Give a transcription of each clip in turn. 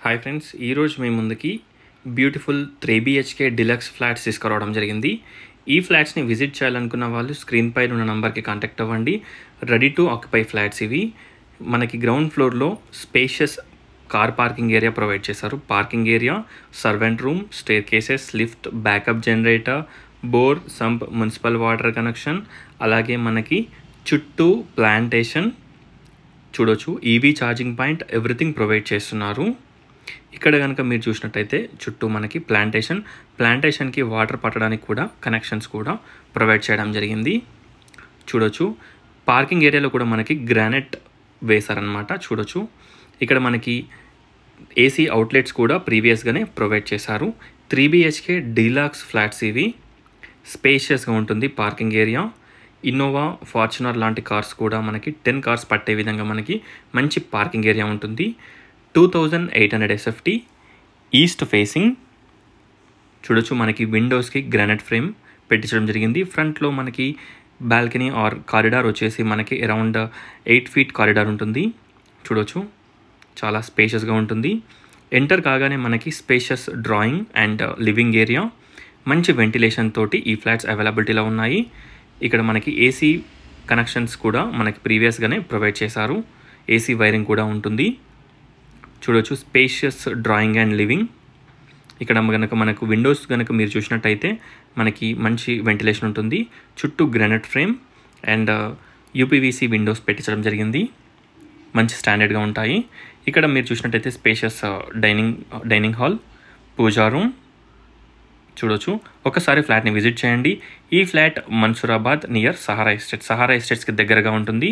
Hi friends, ఈరోజు మీ ముందుకి beautiful 3BHK deluxe flats తీసుకురావడం జరిగింది. ఈ ఫ్లాట్స్ని విజిట్ చేయాలనుకున్న వాళ్ళు స్క్రీన్ పైన ఉన్న నంబర్కి కాంటాక్ట్ అవ్వండి. రెడీ టు ఆక్యుపై ఫ్లాట్స్ ఇవి. మనకి గ్రౌండ్ ఫ్లోర్లో spacious car parking area provide చేశారు. Parking area, servant room, staircases, lift, backup generator, bore, sump, municipal water connection, అలాగే మనకి చుట్టూ ప్లాంటేషన్ చూడొచ్చు. EV charging point, everything provide చేస్తున్నారు. ఇక్కడ కనుక మీరు చూసినట్టయితే చుట్టూ మనకి ప్లాంటేషన్కి వాటర్ పట్టడానికి కూడా కనెక్షన్స్ కూడా ప్రొవైడ్ చేయడం జరిగింది. చూడొచ్చు. పార్కింగ్ ఏరియాలో కూడా మనకి గ్రానైట్ వేశారనమాట. చూడొచ్చు. ఇక్కడ మనకి ఏసీ అవుట్లెట్స్ కూడా ప్రీవియస్గానే ప్రొవైడ్ చేశారు. 3BHK డీలక్స్ ఫ్లాట్స్ ఇవి. స్పేషియస్గా ఉంటుంది పార్కింగ్ ఏరియా. ఇన్నోవా, ఫార్చునర్ లాంటి కార్స్ కూడా మనకి 10 కార్స్ పట్టే విధంగా మనకి మంచి పార్కింగ్ ఏరియా ఉంటుంది. 2800 SFT ఈస్ట్ ఫేసింగ్. చూడొచ్చు. మనకి విండోస్కి గ్రానైట్ ఫ్రేమ్ పెట్టించడం జరిగింది. ఫ్రంట్లో మనకి బాల్కనీ ఆర్ కారిడార్ వచ్చేసి మనకి అరౌండ్ 8 ఫీట్ కారిడార్ ఉంటుంది. చూడొచ్చు. చాలా స్పేషియస్గా ఉంటుంది. ఎంటర్ కాగానే మనకి spacious drawing and living area, మంచి వెంటిలేషన్ తోటి ఈ ఫ్లాట్స్ అవైలబిలిటీలో ఉన్నాయి. ఇక్కడ మనకి ఏసీ కనెక్షన్స్ కూడా మనకి ప్రీవియస్గానే ప్రొవైడ్ చేశారు. ఏసీ వైరింగ్ కూడా ఉంటుంది. చూడొచ్చు. Spacious drawing and living. ఇక్కడ కనుక మనకు విండోస్ కనుక మీరు చూసినట్టయితే మనకి మంచి వెంటిలేషన్ ఉంటుంది. చుట్టూ granite frame and UPVC windows పెట్టించడం జరిగింది. మంచి స్టాండర్డ్గా ఉంటాయి. ఇక్కడ మీరు చూసినట్టయితే spacious dining hall, puja room. చూడొచ్చు. ఒకసారి ఫ్లాట్ని విజిట్ చేయండి. ఈ ఫ్లాట్ మన్సూరాబాద్ నియర్ సహారా ఎస్టేట్స్కి దగ్గరగా ఉంటుంది.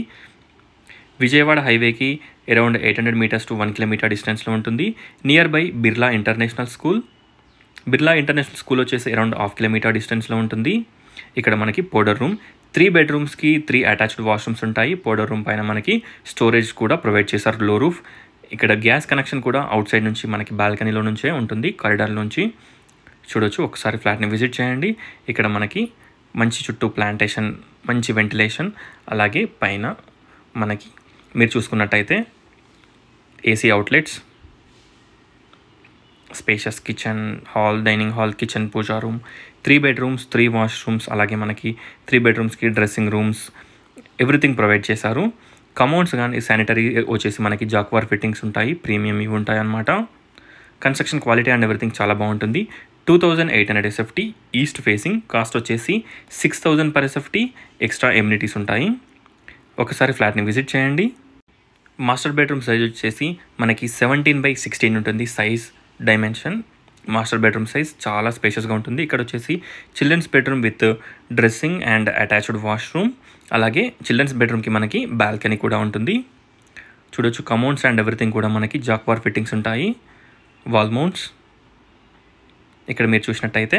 విజయవాడ హైవేకి అరౌండ్ 800 మీటర్స్ టు 1 కిలోమీటర్ డిస్టెన్స్లో ఉంటుంది. Near by Birla international school. Birla international school వచ్చేసి అరౌండ్ 1/2 కిలోమీటర్ డిస్టెన్స్లో ఉంటుంది. ఇక్కడ మనకి పౌడర్ రూమ్, 3 బెడ్రూమ్స్కి 3 అటాచ్డ్ వాష్రూమ్స్ ఉంటాయి. పౌడర్ రూమ్ పైన మనకి స్టోరేజ్ కూడా ప్రొవైడ్ చేశారు, లో రూఫ్. ఇక్కడ గ్యాస్ కనెక్షన్ కూడా అవుట్ సైడ్ నుంచి మనకి బాల్కనీలో నుంచే ఉంటుంది, కారిడార్ నుంచి. చూడొచ్చు. ఒకసారి ఫ్లాట్ని విజిట్ చేయండి. ఇక్కడ మనకి మంచి చుట్టూ ప్లాంటేషన్, మంచి వెంటిలేషన్, అలాగే పైన మనకి మీరు చూసుకున్నట్టయితే AC outlets, spacious kitchen hall, dining hall, kitchen, puja room, 3 bedrooms, 3 washrooms, అలాగే మనకి 3 బెడ్రూమ్స్కి డ్రెస్సింగ్ రూమ్స్, ఎవ్రీథింగ్ ప్రొవైడ్ చేశారు. కమోడ్స్ కానీ శానిటరీ వచ్చేసి మనకి జాక్వార్ ఫిట్టింగ్స్ ఉంటాయి, ప్రీమియం ఇవి ఉంటాయి అన్నమాట. కన్స్ట్రక్షన్ క్వాలిటీ అండ్ ఎవ్రీథింగ్ చాలా బాగుంటుంది. 2800 SFT ఈస్ట్ ఫేసింగ్. కాస్ట్ వచ్చేసి 6000 per SFT. ఎక్స్ట్రా ఎమ్యూనిటీస్ ఉంటాయి. ఒకసారి ఫ్లాట్ని విజిట్ చేయండి. మాస్టర్ బెడ్రూమ్ సైజ్ వచ్చేసి మనకి 17/16 ఉంటుంది size dimension. Master bedroom size చాలా స్పేషియస్గా ఉంటుంది. ఇక్కడ వచ్చేసి children's bedroom with dressing and attached washroom, అలాగే చిల్డ్రన్స్ బెడ్రూమ్కి మనకి బాల్కనీ కూడా ఉంటుంది. చూడొచ్చు. కమోడ్స్ అండ్ ఎవ్రీథింగ్ కూడా మనకి జాక్వార్ ఫిట్టింగ్స్ ఉంటాయి. Wall mounts. ఇక్కడ మీరు చూసినట్టయితే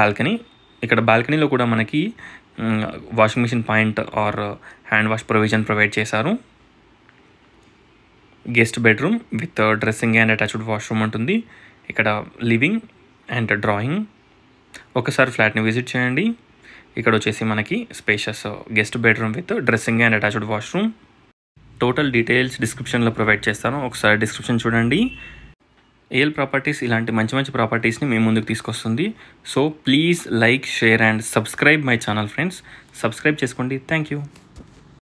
బాల్కనీ. ఇక్కడ బాల్కనీలో కూడా మనకి washing machine point or hand wash provision provide చేశారు. Guest bedroom with dressing and attached washroom ఉంటుంది. ఇక్కడ లివింగ్ అండ్ డ్రాయింగ్. ఒకసారి ఫ్లాట్ని విజిట్ చేయండి. ఇక్కడ వచ్చేసి మనకి spacious guest bedroom with dressing and attached washroom. Total details డిస్క్రిప్షన్లో ప్రొవైడ్ చేస్తాను. ఒకసారి డిస్క్రిప్షన్ చూడండి. ఏఎల్ ప్రాపర్టీస్ ఇలాంటి మంచి ప్రాపర్టీస్ని మేము ముందుకు తీసుకొస్తుంది. So please like, share and subscribe my channel friends. Subscribe చేసుకోండి. Thank you.